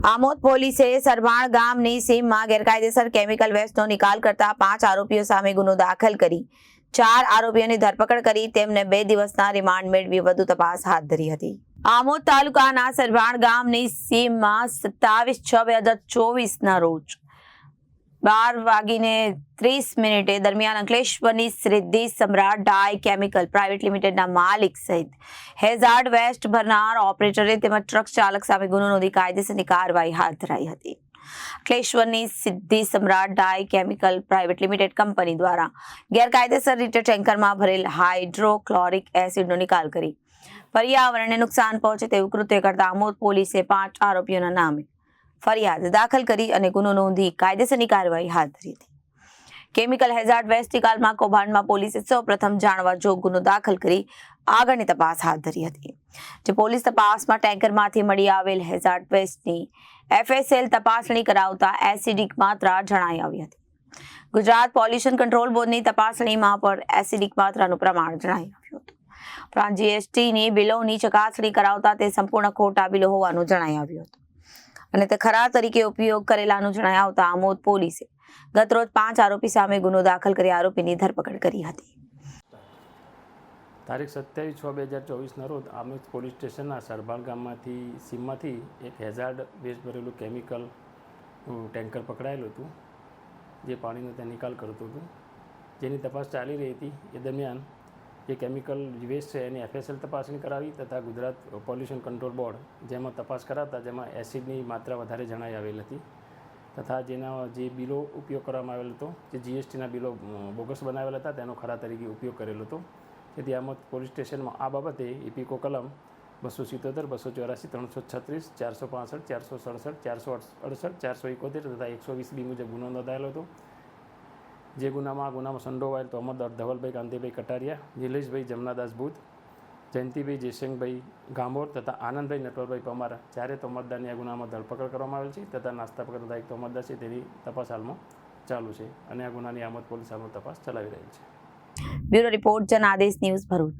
આમોદ પોલીસે સરભાણ ગામની સીમમાં ગેરકાયદેસર કેમિકલ વેસ્ટનો નિકાલ કરતા 5 આરોપીઓ સામે ગુનો દાખલ કરી 4 આરોપીઓની ધરપકડ કરી તેમને 2 દિવસના રિમાન્ડ મેળવી વધુ તપાસ હાથ ધરી હતી। આમોદ તાલુકાના સરભાણ ગામની સીમમાં 27/6/2024ના રોજ 12:30 દરમિયાન અંકલેશ્વરની સિદ્ધિ સમ્રાટ ડાય કેમિકલ પ્રાઇવેટ લિમિટેડના માલિક સહિત હેઝાર્ડ વેસ્ટ ભરનાર ઓપરેટરે તેમજ ટ્રક ચાલક સામે ગુનો નોંધી કાયદેસરની કાર્યવાહી હાથ ધરાઈ હતી। અંકલેશ્વરની સિદ્ધિ સમ્રાટ ડાય કેમિકલ પ્રાઇવેટ લિમિટેડ કંપની દ્વારા ગેરકાયદેસર રીતે ટેન્કરમાં ભરેલ હાઇડ્રોક્લોરિક એસિડનો નિકાલ કરી પર્યાવરણને નુકસાન પહોંચે તેવું કૃત્ય કરતા આમોદ પોલીસે 5 આરોપીઓના નામે ફરિયાદ દાખલ કરી અને ગુનો નોંધી કાયદેસરની કાર્યવાહી હાથ ધરી હતી। કેમિકલ હેઝાર્ડ વેસ્ટ નિકાલમાં કૌભાંડમાં પોલીસે સૌપ્રથમ જાણવા જોગ ગુનો દાખલ કરી આગળની તપાસ હાથ ધરી હતી। જે પોલીસ તપાસમાં ટેન્કરમાંથી મળી આવેલ હેઝાર્ડ વેસ્ટની FSL તપાસણી કરાવતા એસિડિક માત્રા જણાઈ આવી હતી। ગુજરાત પોલ્યુશન કંટ્રોલ બોર્ડની તપાસણીમાં પણ એસિડિક માત્રાનું પ્રમાણ જણાઈ આવ્યું હતું। ઉપરાંત GSTની બિલોની ચકાસણી કરાવતા તે સંપૂર્ણ ખોટા બિલો હોવાનું જણાઈ આવ્યું હતું અને તે ખરા તરીકે ઉપયોગ કરેલાનું જણાઈ આવતા આમોદ પોલીસે ગતરોજ 5 આરોપી સામે ગુનો દાખલ કરી આરોપીની ધરપકડ કરી હતી। તારીખ 27/6/2024ના રોજ આમોદ પોલીસ સ્ટેશનના સરભાણ ગામમાંથી સીમમાંથી એક હેઝાર્ડ વેસ્ટ ભરેલું કેમિકલ ટેન્કર પકડાયેલું હતું, જે પાણીનો ત્યાં નિકાલ કરતું હતું, જેની તપાસ ચાલી રહી હતી। એ દરમિયાન જે કેમિકલ વેસ્ટ છે એની FSL તપાસણી કરાવી તથા ગુજરાત પોલ્યુશન કંટ્રોલ બોર્ડ જેમાં તપાસ કરાવતા જેમાં એસિડની માત્રા વધારે જણાઈ આવેલ હતી તથા જેના જે બિલો ઉપયોગ કરવામાં આવેલ હતો, જે GSTના બિલો બોગસ બનાવેલા હતા તેનો ખરા તરીકે ઉપયોગ કરેલો હતો। તેથી આમોદ પોલીસ સ્ટેશનમાં આ બાબતે ઇપીકો કલમ 277, 284, 336, 465, 467, 468, 471 તથા 120B મુજબ ગુનો નોંધાયેલો હતો। જે ગુનામાં સંડોવાયેલ તોમરદાર ધવલભાઈ કાંતિભાઈ કટારિયા, નિલેશભાઈ જમનાદાસ બુધ, જયંતિભાઈ જયસિંહભાઈ ગાંભોર તથા આનંદભાઈ નટવરભાઈ પમાર ચારે તોમરદારની આ ગુનામાં ધરપકડ કરવામાં આવેલ છે તથા નાસ્તા પકડતા એક તોમરદાર છે તેની તપાસ હાલમાં ચાલુ છે અને આ ગુનાની આમોદ પોલીસ હાલમાં તપાસ ચલાવી રહી છે। Bureau report Janadesh news Bharuch.